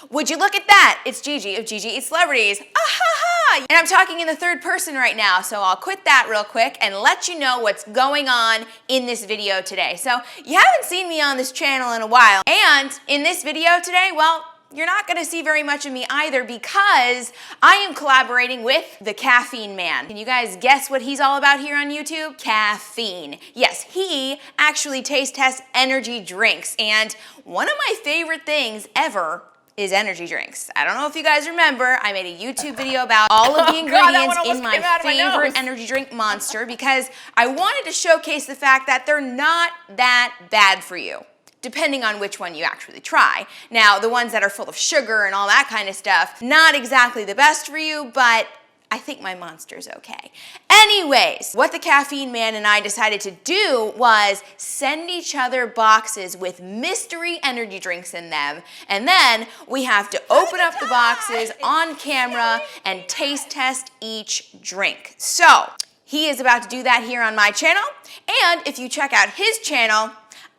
Would you look at that? It's GiGi of GiGi Eats Celebrities. And I'm talking in the third person right now, so I'll quit that real quick and let you know what's going on in this video today. So you haven't seen me on this channel in a while, and in this video today, well, you're not gonna see very much of me either because I am collaborating with the Caffeine Man. Can you guys guess what he's all about here on YouTube? Caffeine. Yes, he actually taste tests energy drinks, and one of my favorite things ever is energy drinks. I don't know if you guys remember, I made a YouTube video about all of the ingredients in my favorite energy drink, Monster, because I wanted to showcase the fact that they're not that bad for you, depending on which one you actually try. Now, the ones that are full of sugar and all that kind of stuff, not exactly the best for you, but I think my Monster's okay. Anyways, what the Caffeine Man and I decided to do was send each other boxes with mystery energy drinks in them, and then we have to open up the boxes on camera and taste test each drink. So, he is about to do that here on my channel, and if you check out his channel,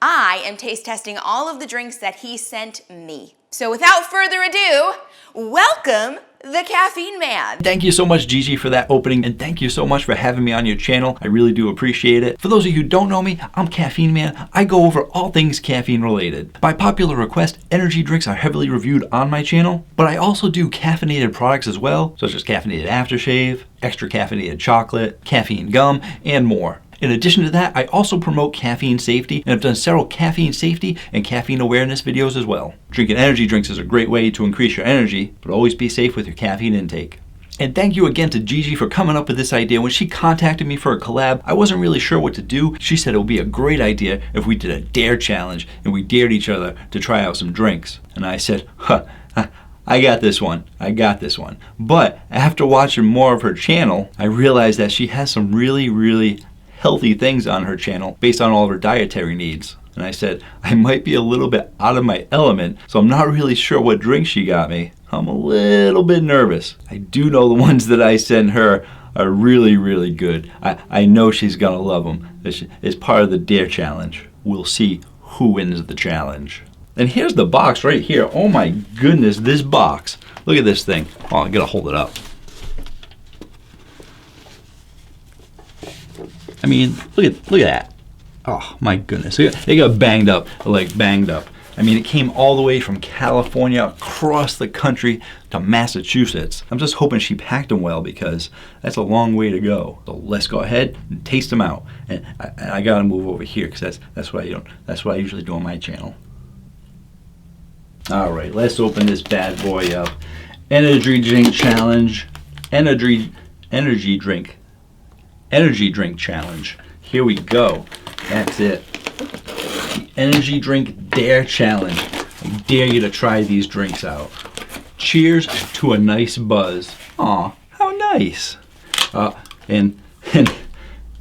I am taste testing all of the drinks that he sent me. So without further ado, welcome the Caffeine Man. Thank you so much, GiGi, for that opening, and thank you so much for having me on your channel. I really do appreciate it. For those of you who don't know me, I'm Caffeine Man. I go over all things caffeine related. By popular request, energy drinks are heavily reviewed on my channel, but I also do caffeinated products as well, such as caffeinated aftershave, extra caffeinated chocolate, caffeine gum, and more. In addition to that, I also promote caffeine safety and have done several caffeine safety and caffeine awareness videos as well. Drinking energy drinks is a great way to increase your energy, but always be safe with your caffeine intake. And thank you again to GiGi for coming up with this idea. When she contacted me for a collab, I wasn't really sure what to do. She said it would be a great idea if we did a dare challenge and we dared each other to try out some drinks. And I said, I got this one. But after watching more of her channel, I realized that she has some really healthy things on her channel based on all of her dietary needs. And I said, I might be a little bit out of my element, so I'm not really sure what drink she got me. I'm a little bit nervous. I do know the ones that I send her are really good. I know she's gonna love them. It's part of the dare challenge. We'll see who wins the challenge. And here's the box right here. Oh my goodness, this box. Look at this thing. Oh, I gotta hold it up. I mean, look at that. Oh my goodness, it got banged up, like banged up. I mean, it came all the way from California across the country to Massachusetts. I'm just hoping she packed them well because that's a long way to go. So let's go ahead and taste them out. And I gotta move over here because that's what I usually do on my channel. All right, let's open this bad boy up. Energy drink challenge. Energy drink challenge. Here we go. That's it. The energy drink dare challenge. I dare you to try these drinks out. Cheers to a nice buzz. Aw, how nice. And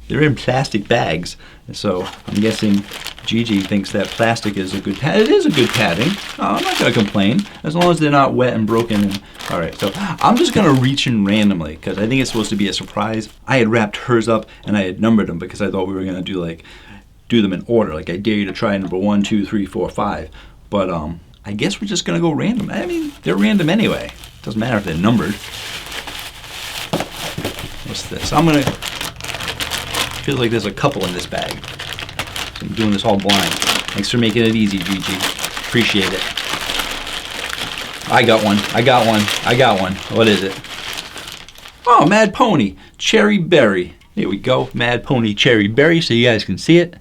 they're in plastic bags. So I'm guessing GiGi thinks that plastic is a good pad. It is a good padding. I'm not gonna complain as long as they're not wet and broken. All right, so I'm just gonna reach in randomly because I think it's supposed to be a surprise. I had wrapped hers up and I had numbered them because I thought we were gonna do them in order. Like I dare you to try number 1, 2, 3, 4, 5. But I guess we're just gonna go random. I mean, they're random anyway. Doesn't matter if they're numbered. What's this? Feels like there's a couple in this bag. So I'm doing this all blind. Thanks for making it easy, GiGi. Appreciate it. I got one. What is it? Oh, Mad Pony Cherry Berry. Here we go. Mad Pony Cherry Berry so you guys can see it.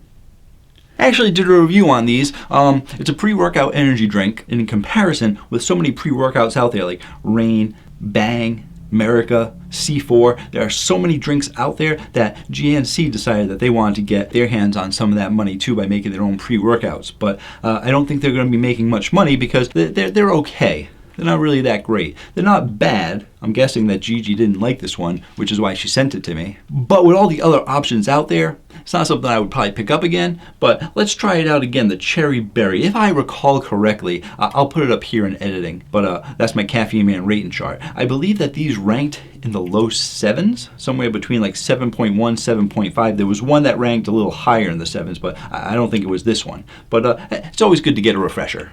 I actually did a review on these. It's a pre-workout energy drink, and in comparison with so many pre-workouts out there like Rain, Bang, America, C4, there are so many drinks out there that GNC decided that they wanted to get their hands on some of that money too by making their own pre-workouts. But I don't think they're going to be making much money because they're okay. They're not really that great. They're not bad. I'm guessing that GiGi didn't like this one, which is why she sent it to me. But with all the other options out there, it's not something I would probably pick up again, but let's try it out again, the Cherry Berry. If I recall correctly, I'll put it up here in editing, but that's my Caffeine Man rating chart. I believe that these ranked in the low 7s, somewhere between like 7.1, 7.5. There was one that ranked a little higher in the 7s, but I don't think it was this one. But it's always good to get a refresher.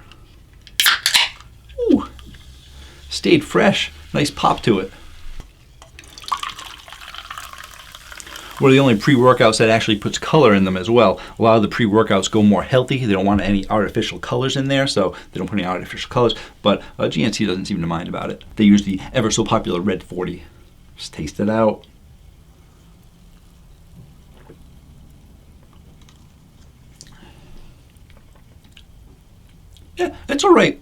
Ooh. Stayed fresh. Nice pop to it. One of the only pre-workouts that actually puts color in them as well. A lot of the pre-workouts go more healthy. They don't want any artificial colors in there, so they don't put any artificial colors. But GNC doesn't seem to mind about it. They use the ever so popular Red 40. Just taste it out. Yeah, it's all right.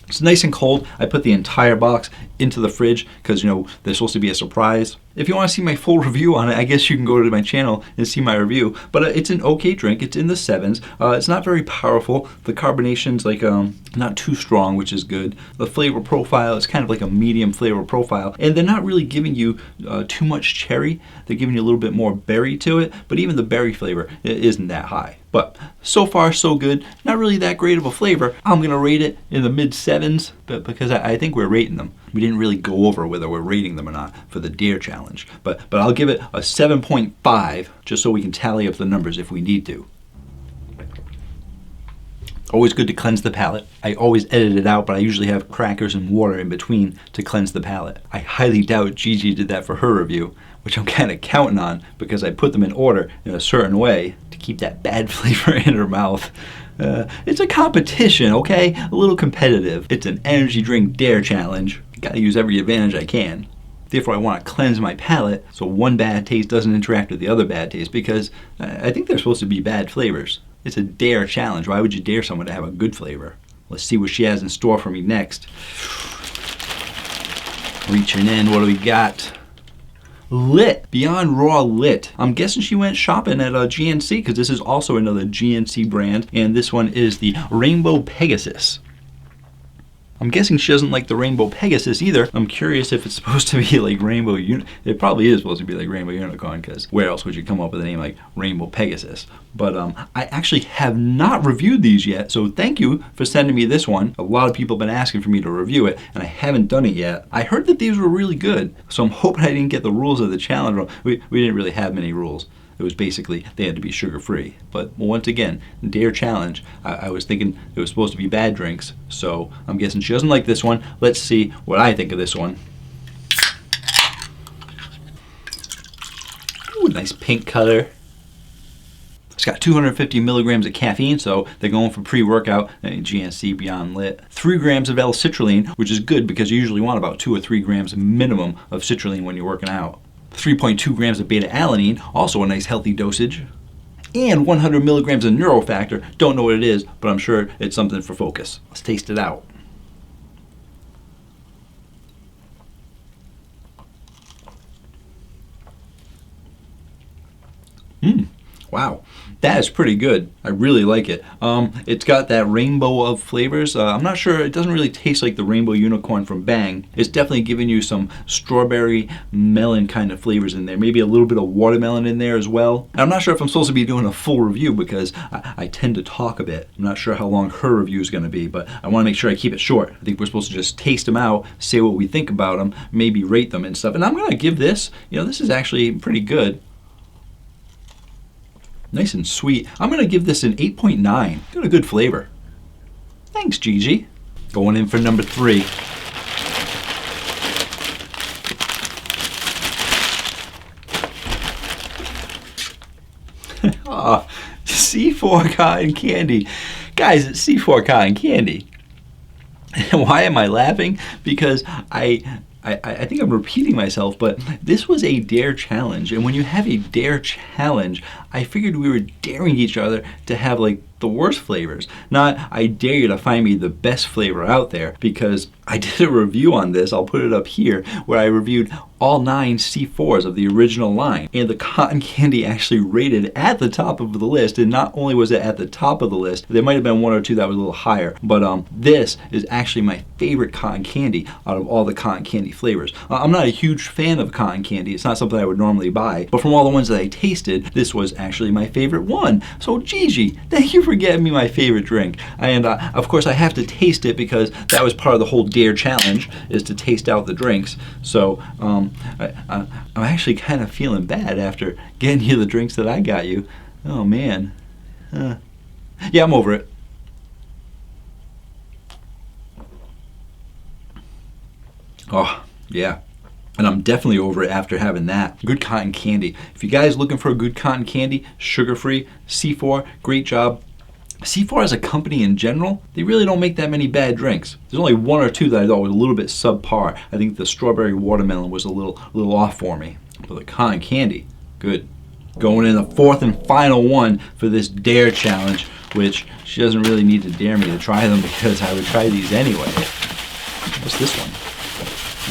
It's nice and cold. I put the entire box into the fridge because, you know, they're supposed to be a surprise. If you want to see my full review on it, I guess you can go to my channel and see my review. But it's an okay drink. It's in the 7s. It's not very powerful. The carbonation's like not too strong, which is good. The flavor profile is kind of like a medium flavor profile. And they're not really giving you too much cherry. They're giving you a little bit more berry to it. But even the berry flavor isn't that high. But so far, so good. Not really that great of a flavor. I'm going to rate it in the mid-7s because I think we're rating them. We didn't really go over whether we're rating them or not for the Dare Challenge. But I'll give it a 7.5 just so we can tally up the numbers if we need to. Always good to cleanse the palate. I always edit it out, but I usually have crackers and water in between to cleanse the palate. I highly doubt GiGi did that for her review, which I'm kind of counting on because I put them in order in a certain way to keep that bad flavor in her mouth. It's a competition, okay? A little competitive. It's an energy drink dare challenge. Gotta use every advantage I can. Therefore, I want to cleanse my palate so one bad taste doesn't interact with the other bad taste because I think they're supposed to be bad flavors. It's a dare challenge. Why would you dare someone to have a good flavor? Let's see what she has in store for me next. Reaching in, what do we got? Lit, Beyond Raw Lit. I'm guessing she went shopping at GNC because this is also another GNC brand, and this one is the Rainbow Pegasus. I'm guessing she doesn't like the Rainbow Pegasus either. I'm curious if it's supposed to be like Rainbow It probably is supposed to be like Rainbow Unicorn because where else would you come up with a name like Rainbow Pegasus? But I actually have not reviewed these yet, so thank you for sending me this one. A lot of people have been asking for me to review it, and I haven't done it yet. I heard that these were really good, so I'm hoping I didn't get the rules of the challenge wrong. We didn't really have many rules. It was basically they had to be sugar-free. But once again, Dare Challenge, I was thinking it was supposed to be bad drinks, so I'm guessing she doesn't like this one. Let's see what I think of this one. Ooh, nice pink color. It's got 250 milligrams of caffeine, so they're going for pre-workout. GNC Beyond Lit. 3 grams of L-citrulline, which is good because you usually want about 2 or 3 grams minimum of citrulline when you're working out. 3.2 grams of beta-alanine, also a nice healthy dosage. And 100 milligrams of neurofactor. Don't know what it is, but I'm sure it's something for focus. Let's taste it out. Wow, that is pretty good. I really like it. It's got that rainbow of flavors. I'm not sure, it doesn't really taste like the Rainbow Unicorn from Bang. It's definitely giving you some strawberry melon kind of flavors in there. Maybe a little bit of watermelon in there as well. And I'm not sure if I'm supposed to be doing a full review because I tend to talk a bit. I'm not sure how long her review is going to be, but I want to make sure I keep it short. I think we're supposed to just taste them out, say what we think about them, maybe rate them and stuff. And I'm going to give this, this is actually pretty good. Nice and sweet. I'm going to give this an 8.9. Got a good flavor. Thanks, GiGi. Going in for number 3. Oh, C4 cotton candy. Guys, it's C4 cotton candy. Why am I laughing? Because I think I'm repeating myself, but this was a dare challenge. And when you have a dare challenge, I figured we were daring each other to have like the worst flavors. Not I dare you to find me the best flavor out there, because I did a review on this, I'll put it up here, where I reviewed all 9 C4s of the original line. And the cotton candy actually rated at the top of the list. And not only was it at the top of the list, there might have been 1 or 2 that was a little higher. But this is actually my favorite cotton candy out of all the cotton candy flavors. I'm not a huge fan of cotton candy. It's not something I would normally buy. But from all the ones that I tasted, this was actually my favorite one. So GiGi, thank you for getting me my favorite drink. And of course I have to taste it because that was part of the whole dare challenge, is to taste out the drinks. So I'm actually kind of feeling bad after getting you the drinks that I got you. Oh man. Yeah, I'm over it. Oh, yeah. And I'm definitely over it after having that. Good cotton candy. If you guys looking for a good cotton candy, sugar-free, C4, great job. C4 as a company in general, they really don't make that many bad drinks. There's only one or two that I thought was a little bit subpar. I think the strawberry watermelon was a little off for me. But the cotton candy, good. Going in the fourth and final one for this dare challenge, which she doesn't really need to dare me to try them because I would try these anyway. What's this one?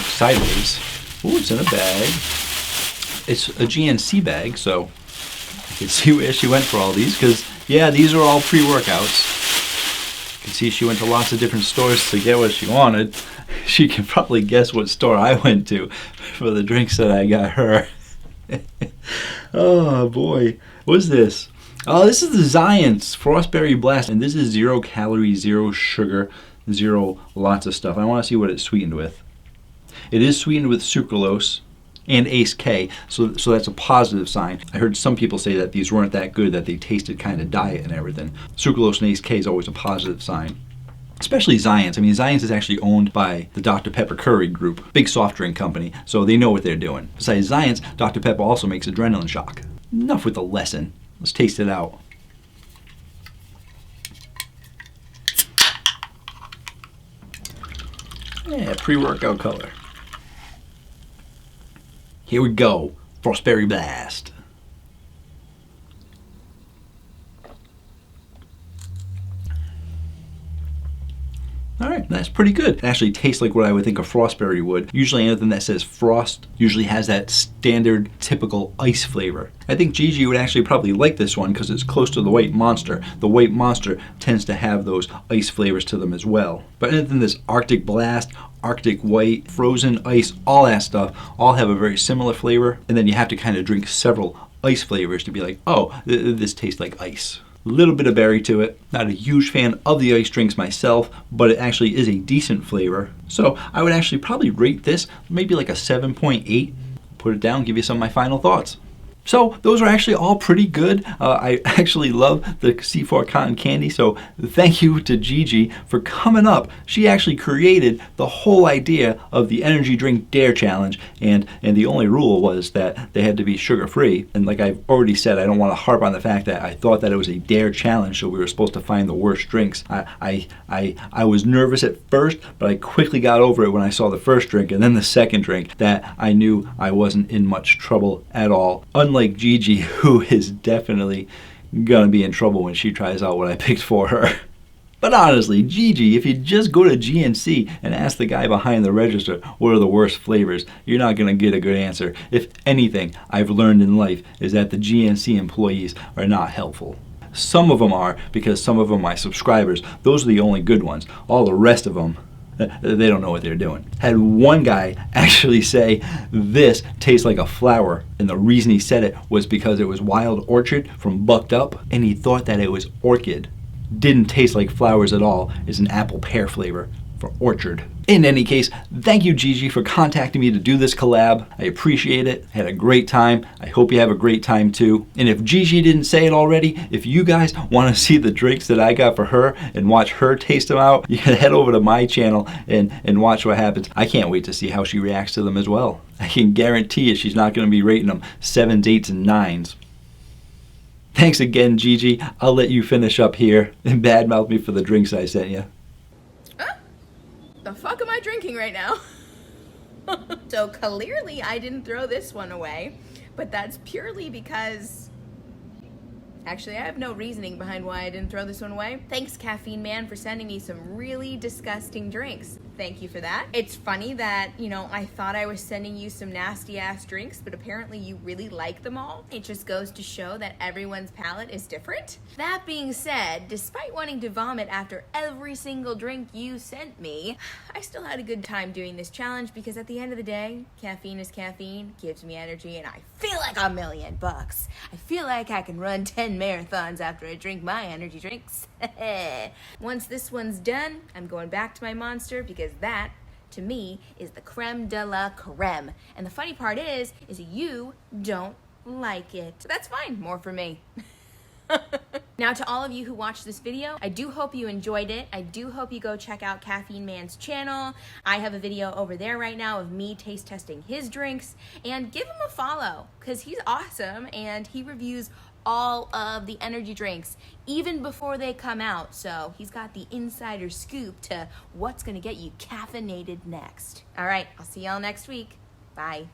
Sideways. Ooh, it's in a bag. It's a GNC bag, so you can see where she went for all these, because, yeah, these are all pre-workouts. You can see she went to lots of different stores to get what she wanted. She can probably guess what store I went to for the drinks that I got her. Oh, boy. What's this? Oh, this is the Zion's Frost Berry Blast, and this is 0 calories, 0 sugar, 0 lots of stuff. I want to see what it's sweetened with. It is sweetened with sucralose and Ace K, so that's a positive sign. I heard some people say that these weren't that good, that they tasted kind of diet and everything. Sucralose and Ace K is always a positive sign. Especially Zion's. I mean, Zion's is actually owned by the Dr. Pepper Curry Group, big soft drink company, so they know what they're doing. Besides Zion's, Dr. Pepper also makes adrenaline shock. Enough with the lesson. Let's taste it out. Yeah, pre-workout color. Here we go. Frost Berry Blast. Alright, that's pretty good. It actually tastes like what I would think a Frostberry would. Usually anything that says Frost usually has that standard, typical ice flavor. I think GiGi would actually probably like this one because it's close to the White Monster. The White Monster tends to have those ice flavors to them as well. But anything that's Arctic Blast, Arctic White, Frozen Ice, all that stuff, all have a very similar flavor. And then you have to kind of drink several ice flavors to be like, oh, this tastes like ice. Little bit of berry to it. Not a huge fan of the ice drinks myself, but it actually is a decent flavor. So I would actually probably rate this maybe like a 7.8. Put it down, give you some of my final thoughts. So those are actually all pretty good. I actually love the C4 cotton candy, so thank you to GiGi for coming up. She actually created the whole idea of the energy drink dare challenge, and the only rule was that they had to be sugar-free. And like I've already said, I don't want to harp on the fact that I thought that it was a dare challenge, so we were supposed to find the worst drinks. I was nervous at first, but I quickly got over it when I saw the first drink and then the second drink, that I knew I wasn't in much trouble at all. Unlike GiGi, who is definitely gonna be in trouble when she tries out what I picked for her. But honestly, GiGi, if you just go to GNC and ask the guy behind the register what are the worst flavors, you're not gonna get a good answer. If anything I've learned in life is that the GNC employees are not helpful. Some of them are, because some of them are my subscribers. Those are the only good ones. All the rest of them, they don't know what they're doing. Had one guy actually say, this tastes like a flower, and the reason he said it was because it was Wild Orchid from Bucked Up, and he thought that it was orchid. Didn't taste like flowers at all. It's an apple pear flavor for orchard. In any case, thank you GiGi for contacting me to do this collab. I appreciate it. Had a great time. I hope you have a great time too. And if GiGi didn't say it already, if you guys want to see the drinks that I got for her and watch her taste them out, you can head over to my channel and watch what happens. I can't wait to see how she reacts to them as well. I can guarantee you she's not going to be rating them 7s, 8s, and 9s. Thanks again, GiGi. I'll let you finish up here and badmouth me for the drinks I sent you. The fuck am I drinking right now? So clearly I didn't throw this one away, but that's purely because actually I have no reasoning behind why I didn't throw this one away. Thanks Caffeine Man for sending me some really disgusting drinks. Thank you for that. It's funny that, you know, I thought I was sending you some nasty ass drinks, but apparently you really like them all. It just goes to show that everyone's palate is different. That being said, despite wanting to vomit after every single drink you sent me, I still had a good time doing this challenge because at the end of the day, caffeine is caffeine, gives me energy, and I feel like $1,000,000. I feel like I can run 10 marathons after I drink my energy drinks. Once this one's done, I'm going back to my Monster because that, to me, is the creme de la creme. And the funny part is you don't like it. So that's fine, more for me. Now, to all of you who watched this video, I do hope you enjoyed it. I do hope you go check out Caffeine Man's channel. I have a video over there right now of me taste testing his drinks, and give him a follow because he's awesome and he reviews all of the energy drinks even before they come out. So he's got the insider scoop to what's gonna get you caffeinated next. All right, I'll see y'all next week. Bye.